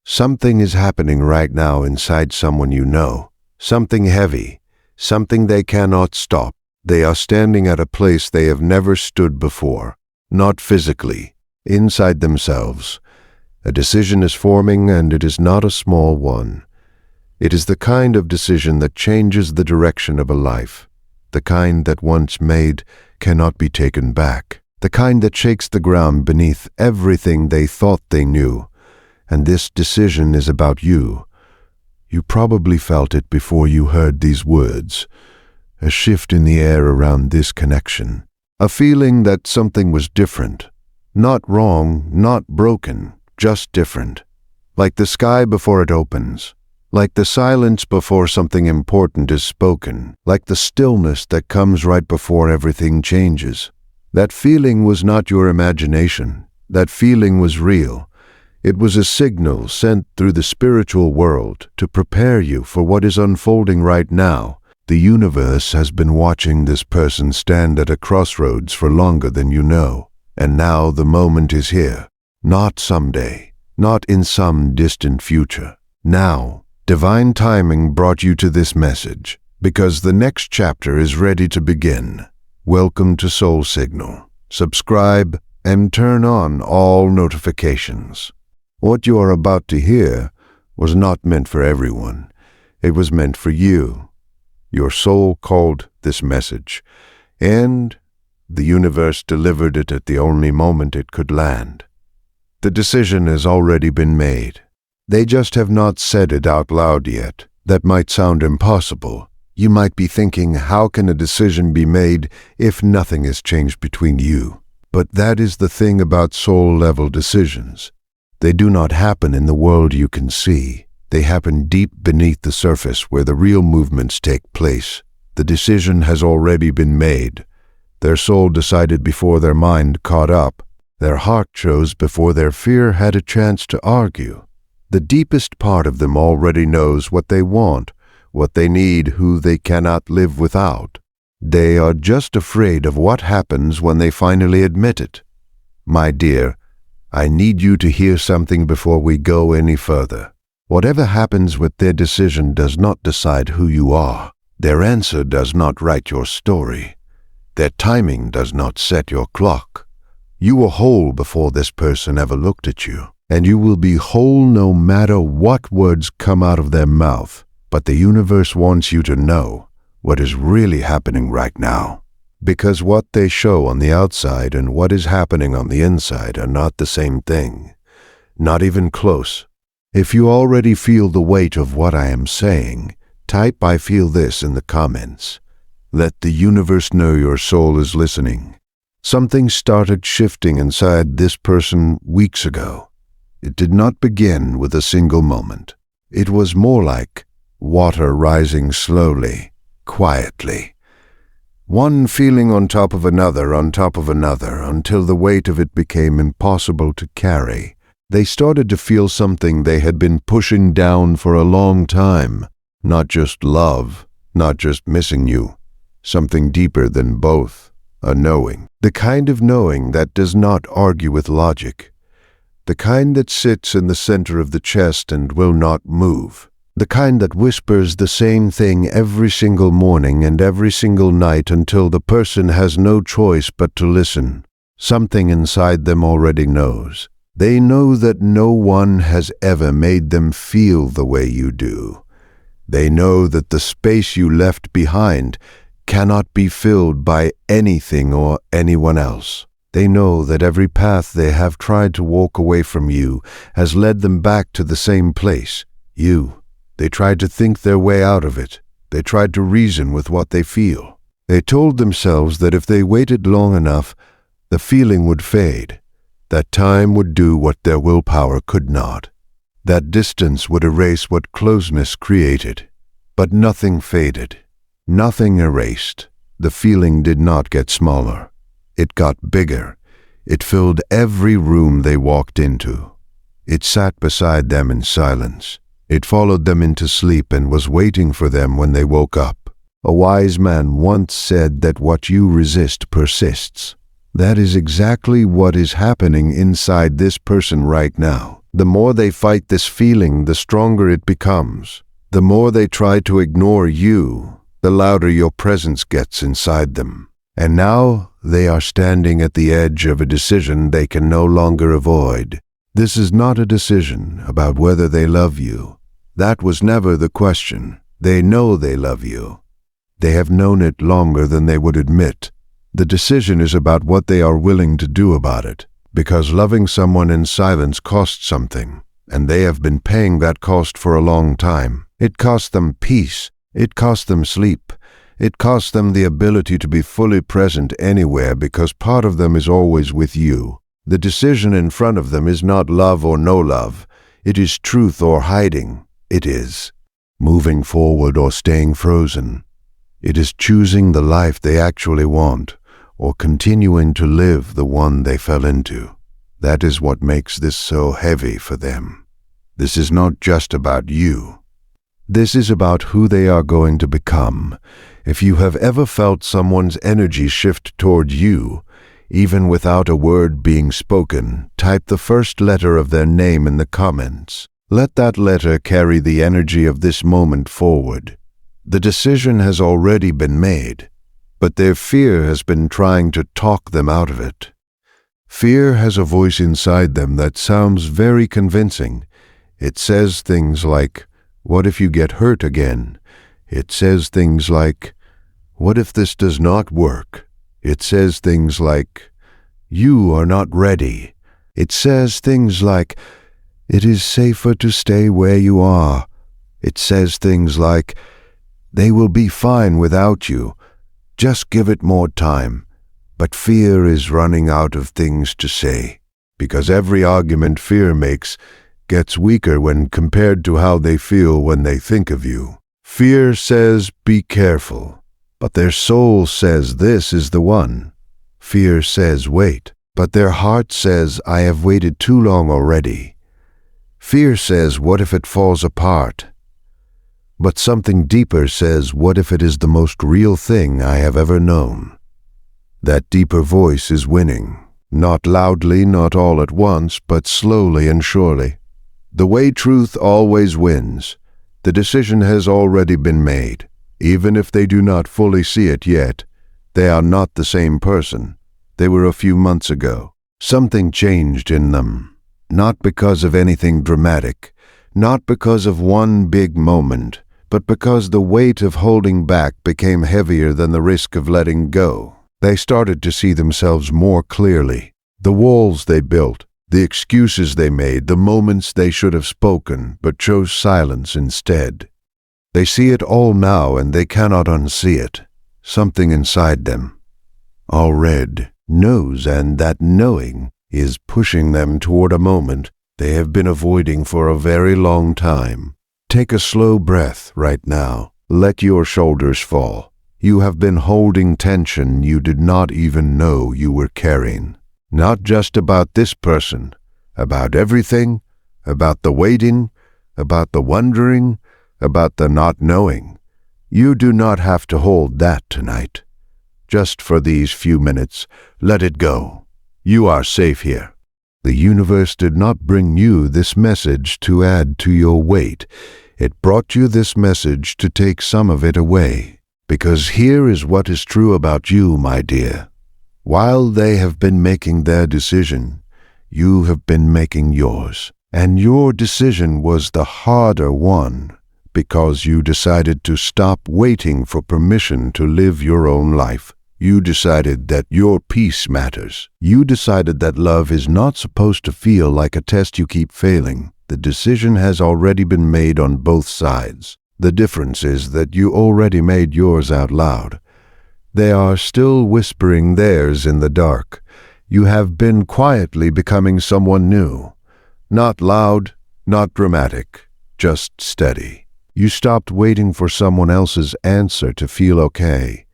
Something is happening right now inside someone you know. Something heavy. Something they cannot stop. They are standing at a place they have never stood before. Not physically. Inside themselves. A decision is forming, and it is not a small one. It is the kind of decision that changes the direction of a life. The kind that once made cannot be taken back. The kind that shakes the ground beneath everything they thought they knew. And this decision is about you. You probably felt it before you heard these words. A shift in the air around this connection. A feeling that something was different. Not wrong, not broken, just different. Like the sky before it opens. Like the silence before something important is spoken. Like the stillness that comes right before everything changes. That feeling was not your imagination. That feeling was real. It was a signal sent through the spiritual world to prepare you for what is unfolding right now. The universe has been watching this person stand at a crossroads for longer than you know. And now the moment is here. Not someday. Not in some distant future. Now, divine timing brought you to this message, because the next chapter is ready to begin. Welcome to Soul Signal. Subscribe and turn on all notifications. What you are about to hear was not meant for everyone. It was meant for you. Your soul called this message, and the universe delivered it at the only moment it could land. The decision has already been made. They just have not said it out loud yet. That might sound impossible. You might be thinking, how can a decision be made if nothing has changed between you? But that is the thing about soul-level decisions. They do not happen in the world you can see. They happen deep beneath the surface where the real movements take place. The decision has already been made. Their soul decided before their mind caught up. Their heart chose before their fear had a chance to argue. The deepest part of them already knows what they want, what they need, who they cannot live without. They are just afraid of what happens when they finally admit it. My dear, I need you to hear something before we go any further. Whatever happens with their decision does not decide who you are. Their answer does not write your story. Their timing does not set your clock. You were whole before this person ever looked at you, and you will be whole no matter what words come out of their mouth. But the universe wants you to know what is really happening right now. Because what they show on the outside and what is happening on the inside are not the same thing. Not even close. If you already feel the weight of what I am saying, type "I feel this" in the comments. Let the universe know your soul is listening. Something started shifting inside this person weeks ago. It did not begin with a single moment. It was more like water rising slowly, quietly. One feeling on top of another, until the weight of it became impossible to carry. They started to feel something they had been pushing down for a long time. Not just love, not just missing you. Something deeper than both. A knowing. The kind of knowing that does not argue with logic. The kind that sits in the center of the chest and will not move. The kind that whispers the same thing every single morning and every single night until the person has no choice but to listen. Something inside them already knows. They know that no one has ever made them feel the way you do. They know that the space you left behind cannot be filled by anything or anyone else. They know that every path they have tried to walk away from you has led them back to the same place, you. They tried to think their way out of it. They tried to reason with what they feel. They told themselves that if they waited long enough, the feeling would fade. That time would do what their willpower could not. That distance would erase what closeness created. But nothing faded. Nothing erased. The feeling did not get smaller. It got bigger. It filled every room they walked into. It sat beside them in silence. It followed them into sleep and was waiting for them when they woke up. A wise man once said that what you resist persists. That is exactly what is happening inside this person right now. The more they fight this feeling, the stronger it becomes. The more they try to ignore you, the louder your presence gets inside them. And now they are standing at the edge of a decision they can no longer avoid. This is not a decision about whether they love you. That was never the question. They know they love you. They have known it longer than they would admit. The decision is about what they are willing to do about it, because loving someone in silence costs something, and they have been paying that cost for a long time. It cost them peace. It cost them sleep. It costs them the ability to be fully present anywhere because part of them is always with you. The decision in front of them is not love or no love. It is truth or hiding. It is moving forward or staying frozen. It is choosing the life they actually want or continuing to live the one they fell into. That is what makes this so heavy for them. This is not just about you. This is about who they are going to become. If you have ever felt someone's energy shift toward you, even without a word being spoken, type the first letter of their name in the comments. Let that letter carry the energy of this moment forward. The decision has already been made, but their fear has been trying to talk them out of it. Fear has a voice inside them that sounds very convincing. It says things like, "What if you get hurt again?" It says things like, "What if this does not work?" It says things like, "You are not ready." It says things like, "It is safer to stay where you are." It says things like, "They will be fine without you. Just give it more time." But fear is running out of things to say, because every argument fear makes gets weaker when compared to how they feel when they think of you. Fear says, "Be careful," but their soul says, "This is the one." Fear says, "Wait," but their heart says, "I have waited too long already." Fear says, "What if it falls apart?" But something deeper says, "What if it is the most real thing I have ever known?" That deeper voice is winning, not loudly, not all at once, but slowly and surely. The way truth always wins. The decision has already been made. Even if they do not fully see it yet, they are not the same person they were a few months ago. Something changed in them, not because of anything dramatic, not because of one big moment, but because the weight of holding back became heavier than the risk of letting go. They started to see themselves more clearly. The walls they built, the excuses they made, the moments they should have spoken but chose silence instead. They see it all now and they cannot unsee it. Something inside them, all red, knows, and that knowing is pushing them toward a moment they have been avoiding for a very long time. Take a slow breath right now. Let your shoulders fall. You have been holding tension you did not even know you were carrying. Not just about this person, about everything, about the waiting, about the wondering, about the not knowing. You do not have to hold that tonight. Just for these few minutes, let it go. You are safe here. The universe did not bring you this message to add to your weight. It brought you this message to take some of it away. Because here is what is true about you, my dear. While they have been making their decision, you have been making yours. And your decision was the harder one, because you decided to stop waiting for permission to live your own life. You decided that your peace matters. You decided that love is not supposed to feel like a test you keep failing. The decision has already been made on both sides. The difference is that you already made yours out loud. They are still whispering theirs in the dark. You have been quietly becoming someone new. Not loud, not dramatic, just steady. You stopped waiting for someone else's answer to feel okay.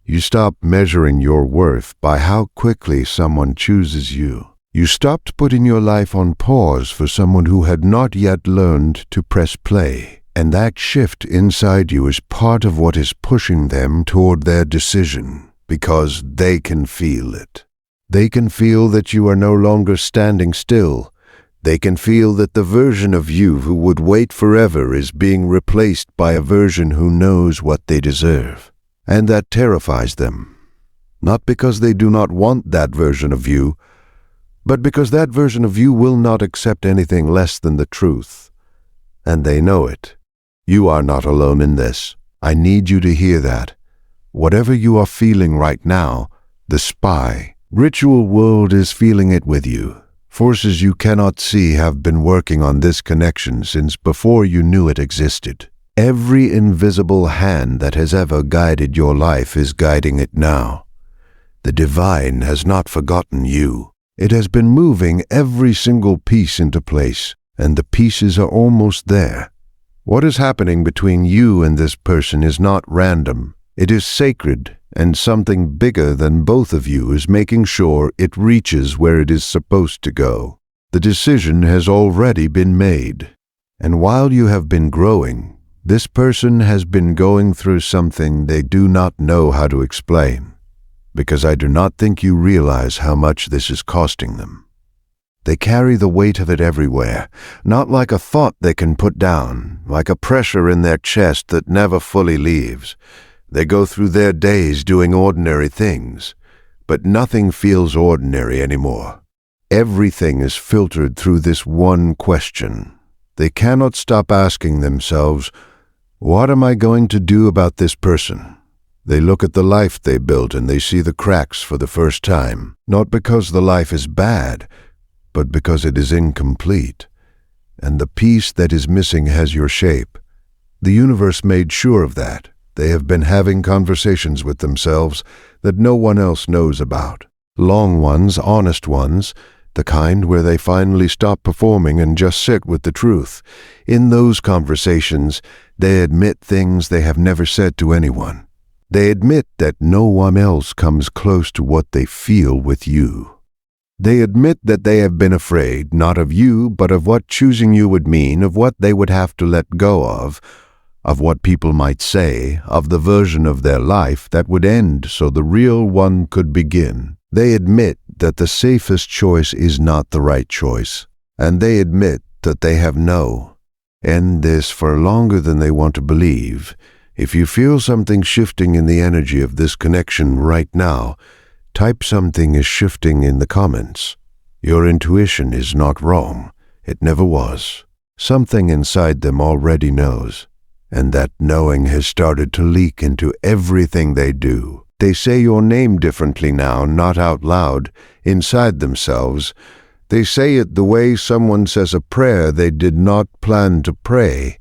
You stopped measuring your worth by how quickly someone chooses you. You stopped putting your life on pause for someone who had not yet learned to press play. And that shift inside you is part of what is pushing them toward their decision, because they can feel it. They can feel that you are no longer standing still. They can feel that the version of you who would wait forever is being replaced by a version who knows what they deserve. And that terrifies them. Not because they do not want that version of you, but because that version of you will not accept anything less than the truth. And they know it. You are not alone in this. I need you to hear that. Whatever you are feeling right now, the spy, ritual world is feeling it with you. Forces you cannot see have been working on this connection since before you knew it existed. Every invisible hand that has ever guided your life is guiding it now. The divine has not forgotten you. It has been moving every single piece into place, and the pieces are almost there. What is happening between you and this person is not random. It is sacred, and something bigger than both of you is making sure it reaches where it is supposed to go. The decision has already been made. And while you have been growing, this person has been going through something they do not know how to explain, because I do not think you realize how much this is costing them. They carry the weight of it everywhere, not like a thought they can put down, like a pressure in their chest that never fully leaves. They go through their days doing ordinary things, but nothing feels ordinary anymore. Everything is filtered through this one question. They cannot stop asking themselves, what am I going to do about this person? They look at the life they built and they see the cracks for the first time, not because the life is bad, but because it is incomplete. And the piece that is missing has your shape. The universe made sure of that. They have been having conversations with themselves that no one else knows about. Long ones, honest ones, the kind where they finally stop performing and just sit with the truth. In those conversations, they admit things they have never said to anyone. They admit that no one else comes close to what they feel with you. They admit that they have been afraid, not of you, but of what choosing you would mean, of what they would have to let go of what people might say, of the version of their life that would end so the real one could begin. They admit that the safest choice is not the right choice, and they admit that they have end this for longer than they want to believe. If you feel something shifting in the energy of this connection right now, type something is shifting in the comments. Your intuition is not wrong. It never was. Something inside them already knows. And that knowing has started to leak into everything they do. They say your name differently now, not out loud, inside themselves. They say it the way someone says a prayer they did not plan to pray.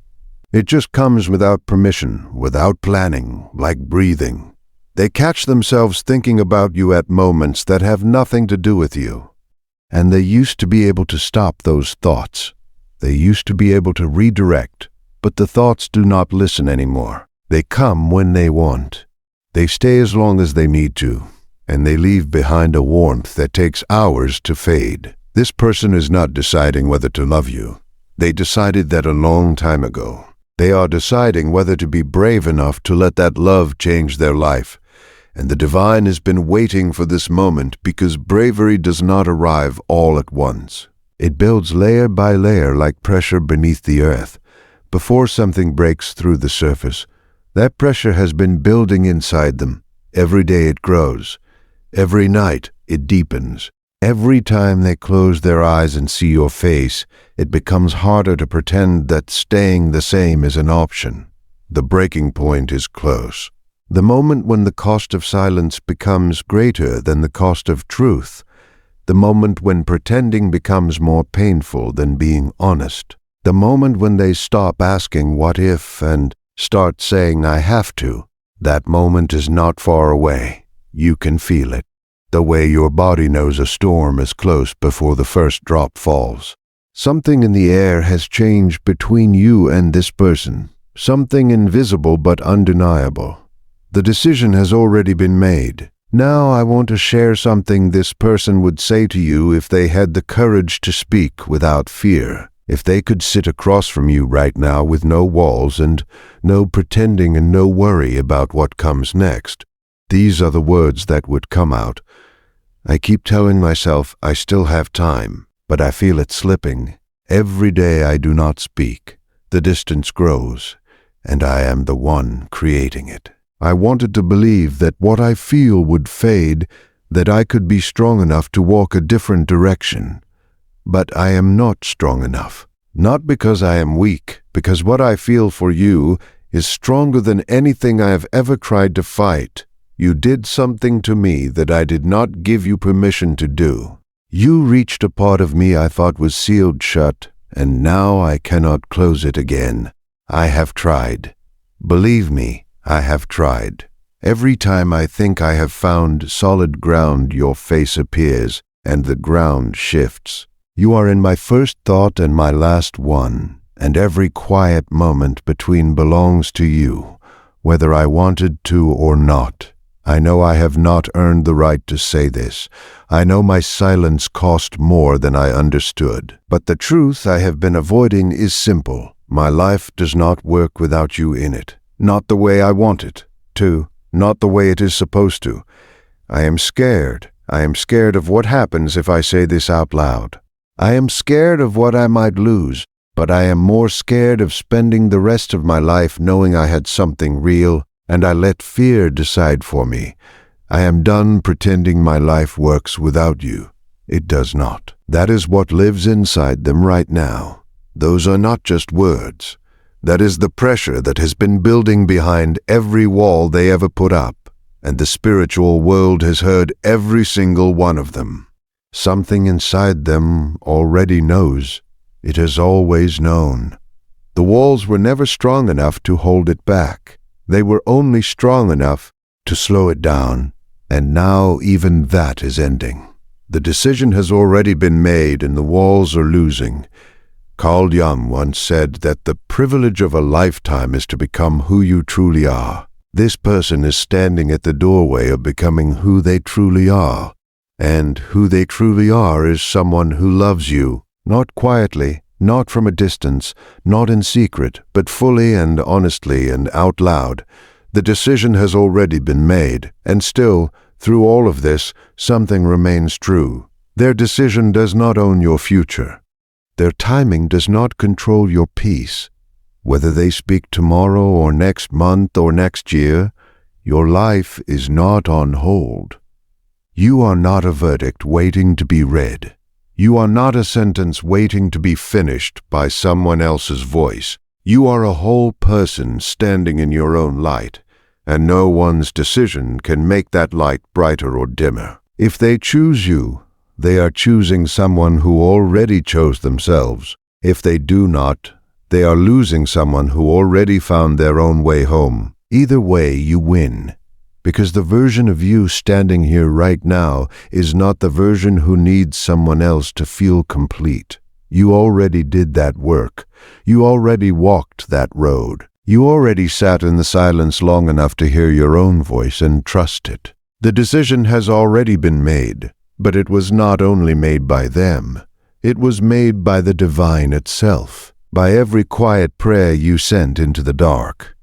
It just comes without permission, without planning, like breathing. They catch themselves thinking about you at moments that have nothing to do with you. And they used to be able to stop those thoughts. They used to be able to redirect. But the thoughts do not listen anymore. They come when they want. They stay as long as they need to, and they leave behind a warmth that takes hours to fade. This person is not deciding whether to love you. They decided that a long time ago. They are deciding whether to be brave enough to let that love change their life. And the divine has been waiting for this moment because bravery does not arrive all at once. It builds layer by layer like pressure beneath the earth. Before something breaks through the surface, that pressure has been building inside them. Every day it grows. Every night it deepens. Every time they close their eyes and see your face, it becomes harder to pretend that staying the same is an option. The breaking point is close. The moment when the cost of silence becomes greater than the cost of truth. The moment when pretending becomes more painful than being honest. The moment when they stop asking what if and start saying I have to. That moment is not far away. You can feel it. The way your body knows a storm is close before the first drop falls. Something in the air has changed between you and this person. Something invisible but undeniable. The decision has already been made. Now I want to share something this person would say to you if they had the courage to speak without fear. If they could sit across from you right now with no walls and no pretending and no worry about what comes next. These are the words that would come out. I keep telling myself I still have time, but I feel it slipping. Every day I do not speak. The distance grows, and I am the one creating it. I wanted to believe that what I feel would fade, that I could be strong enough to walk a different direction. But I am not strong enough. Not because I am weak, because what I feel for you is stronger than anything I have ever tried to fight. You did something to me that I did not give you permission to do. You reached a part of me I thought was sealed shut, and now I cannot close it again. I have tried. Believe me, I have tried. Every time I think I have found solid ground, your face appears, and the ground shifts. You are in my first thought and my last one, and every quiet moment between belongs to you, whether I wanted to or not. I know I have not earned the right to say this. I know my silence cost more than I understood. But the truth I have been avoiding is simple. My life does not work without you in it. Not the way I want it to. Not the way it is supposed to. I am scared. I am scared of what happens if I say this out loud. I am scared of what I might lose, but I am more scared of spending the rest of my life knowing I had something real, and I let fear decide for me. I am done pretending my life works without you. It does not. That is what lives inside them right now. Those are not just words. That is the pressure that has been building behind every wall they ever put up, and the spiritual world has heard every single one of them. Something inside them already knows. It has always known. The walls were never strong enough to hold it back. They were only strong enough to slow it down, and now even that is ending. The decision has already been made and the walls are losing. Carl Jung once said that the privilege of a lifetime is to become who you truly are. This person is standing at the doorway of becoming who they truly are. And who they truly are is someone who loves you, not quietly, not from a distance, not in secret, but fully and honestly and out loud. The decision has already been made, and still, through all of this, something remains true. Their decision does not own your future. Their timing does not control your peace. Whether they speak tomorrow or next month or next year, your life is not on hold. You are not a verdict waiting to be read. You are not a sentence waiting to be finished by someone else's voice. You are a whole person standing in your own light, and no one's decision can make that light brighter or dimmer. If they choose you, they are choosing someone who already chose themselves. If they do not, they are losing someone who already found their own way home. Either way, you win. Because the version of you standing here right now is not the version who needs someone else to feel complete. You already did that work. You already walked that road. You already sat in the silence long enough to hear your own voice and trust it. The decision has already been made, but it was not only made by them. It was made by the divine itself, by every quiet prayer you sent into the dark.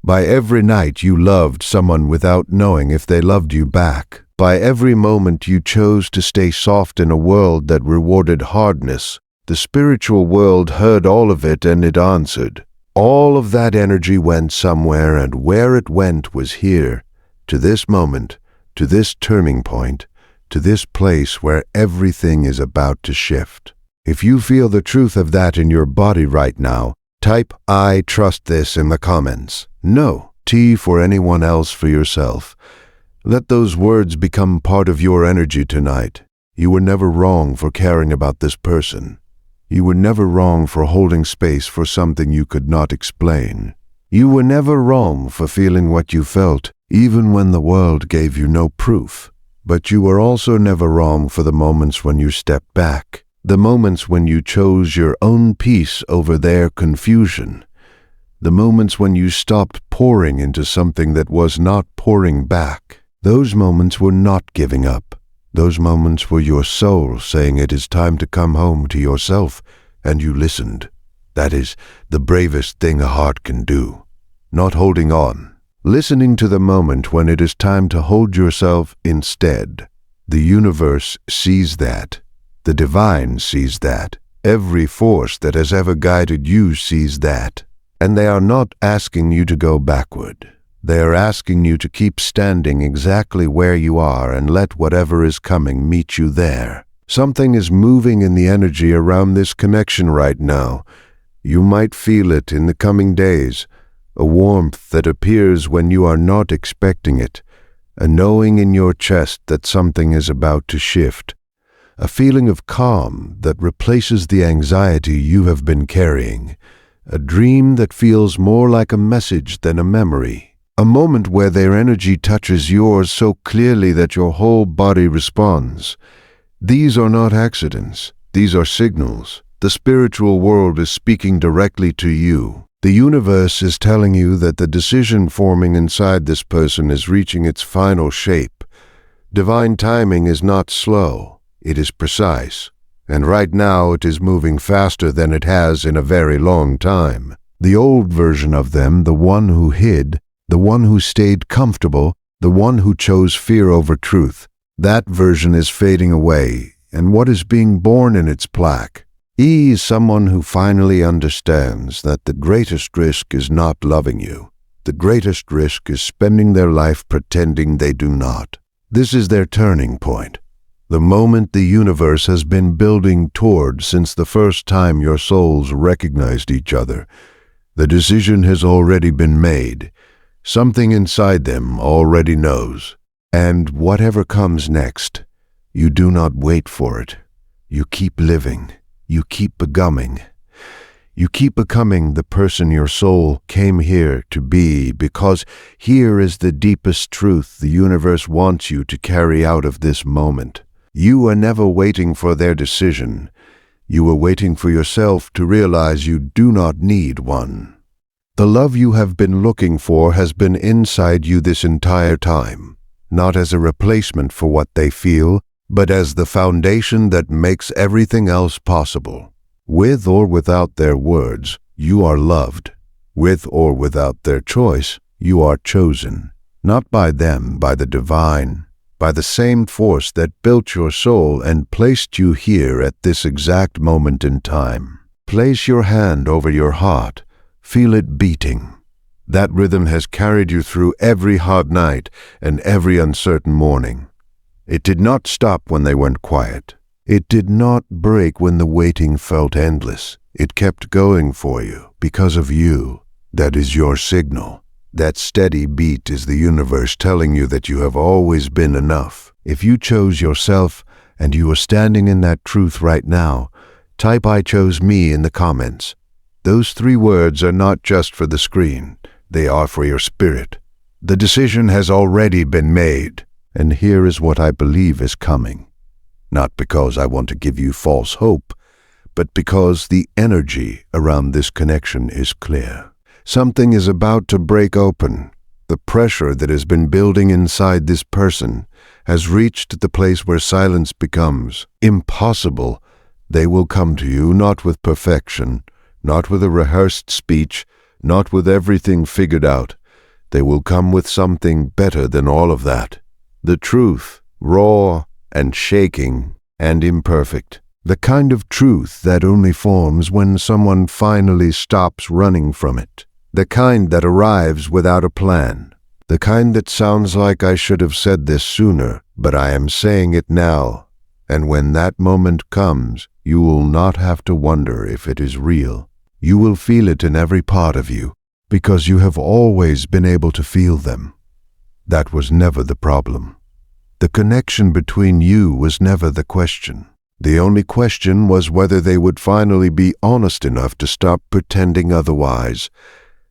By every night you loved someone without knowing if they loved you back. By every moment you chose to stay soft in a world that rewarded hardness. The spiritual world heard all of it and it answered. All of that energy went somewhere, and where it went was here, to this moment, to this turning point, to this place where everything is about to shift. If you feel the truth of that in your body right now, type "I trust this" in the comments. No T for anyone else, for yourself. Let those words become part of your energy tonight. You were never wrong for caring about this person. You were never wrong for holding space for something you could not explain. You were never wrong for feeling what you felt, even when the world gave you no proof. But you were also never wrong for the moments when you stepped back, the moments when you chose your own peace over their confusion. The moments when you stopped pouring into something that was not pouring back. Those moments were not giving up. Those moments were your soul saying it is time to come home to yourself, and you listened. That is the bravest thing a heart can do. Not holding on. Listening to the moment when it is time to hold yourself instead. The universe sees that. The divine sees that. Every force that has ever guided you sees that. And they are not asking you to go backward. They are asking you to keep standing exactly where you are and let whatever is coming meet you there. Something is moving in the energy around this connection right now. You might feel it in the coming days, a warmth that appears when you are not expecting it, a knowing in your chest that something is about to shift, a feeling of calm that replaces the anxiety you have been carrying, a dream that feels more like a message than a memory. A moment where their energy touches yours so clearly that your whole body responds. These are not accidents. These are signals. The spiritual world is speaking directly to you. The universe is telling you that the decision forming inside this person is reaching its final shape. Divine timing is not slow. It is precise. And right now it is moving faster than it has in a very long time. The old version of them, the one who hid, the one who stayed comfortable, the one who chose fear over truth, that version is fading away, and what is being born in its plaque? E is someone who finally understands that the greatest risk is not loving you. The greatest risk is spending their life pretending they do not. This is their turning point. The moment the universe has been building toward since the first time your souls recognized each other. The decision has already been made. Something inside them already knows. And whatever comes next, you do not wait for it. You keep living. You keep becoming. You keep becoming the person your soul came here to be, because here is the deepest truth the universe wants you to carry out of this moment. You are never waiting for their decision. You are waiting for yourself to realize you do not need one. The love you have been looking for has been inside you this entire time, not as a replacement for what they feel, but as the foundation that makes everything else possible. With or without their words, you are loved. With or without their choice, you are chosen. Not by them, by the divine, by the same force that built your soul and placed you here at this exact moment in time. Place your hand over your heart. Feel it beating. That rhythm has carried you through every hard night and every uncertain morning. It did not stop when they went quiet. It did not break when the waiting felt endless. It kept going for you, because of you. That is your signal. That steady beat is the universe telling you that you have always been enough. If you chose yourself, and you are standing in that truth right now, type "I chose me" in the comments. Those 3 words are not just for the screen. They are for your spirit. The decision has already been made, and here is what I believe is coming. Not because I want to give you false hope, but because the energy around this connection is clear. Something is about to break open. The pressure that has been building inside this person has reached the place where silence becomes impossible. They will come to you not with perfection, not with a rehearsed speech, not with everything figured out. They will come with something better than all of that. The truth, raw and shaking and imperfect. The kind of truth that only forms when someone finally stops running from it. The kind that arrives without a plan. The kind that sounds like I should have said this sooner, but I am saying it now. And when that moment comes, you will not have to wonder if it is real. You will feel it in every part of you, because you have always been able to feel them. That was never the problem. The connection between you was never the question. The only question was whether they would finally be honest enough to stop pretending otherwise.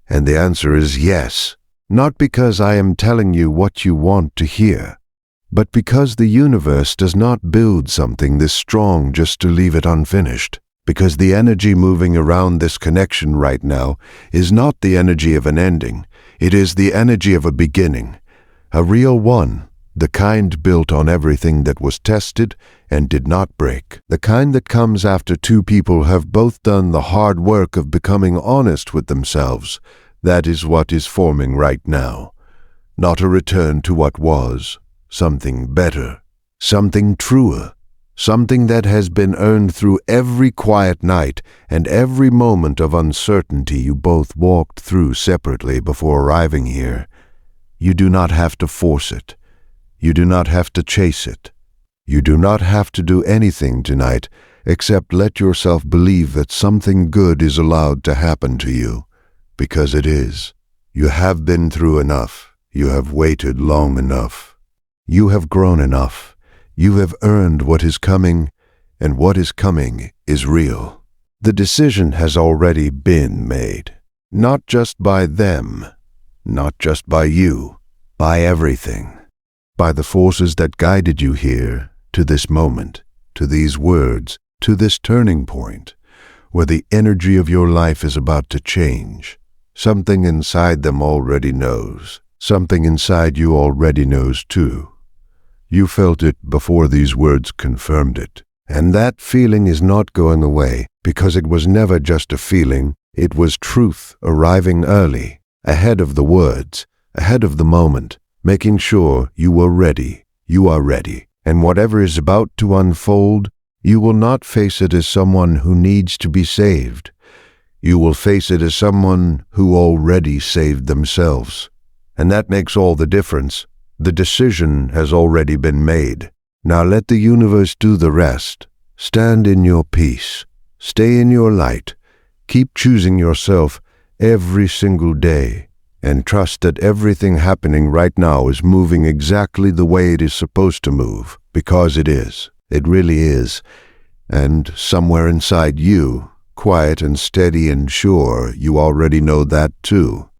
And the answer is yes. Not because I am telling you what you want to hear, but because the universe does not build something this strong just to leave it unfinished. Because the energy moving around this connection right now is not the energy of an ending. It is the energy of a beginning. A real one. The kind built on everything that was tested and did not break. The kind that comes after 2 people have both done the hard work of becoming honest with themselves. That is what is forming right now. Not a return to what was. Something better. Something truer. something that has been earned through every quiet night and every moment of uncertainty you both walked through separately before arriving here. You do not have to force it. You do not have to chase it. You do not have to do anything tonight except let yourself believe that something good is allowed to happen to you, because it is. You have been through enough. You have waited long enough. You have grown enough. You have earned what is coming, and what is coming is real. The decision has already been made, not just by them, not just by you, by everything, by the forces that guided you here, to this moment, to these words, to this turning point, where the energy of your life is about to change. Something inside them already knows. Something inside you already knows too. You felt it before these words confirmed it. And that feeling is not going away, because it was never just a feeling. It was truth arriving early, ahead of the words, ahead of the moment, making sure you were ready. You are ready. And whatever is about to unfold, you will not face it as someone who needs to be saved. You will face it as someone who already saved themselves. And that makes all the difference. The decision has already been made. Now let the universe do the rest. Stand in your peace. Stay in your light. Keep choosing yourself every single day. And trust that everything happening right now is moving exactly the way it is supposed to move, because it is. It really is. And somewhere inside you, quiet and steady and sure, you already know that too.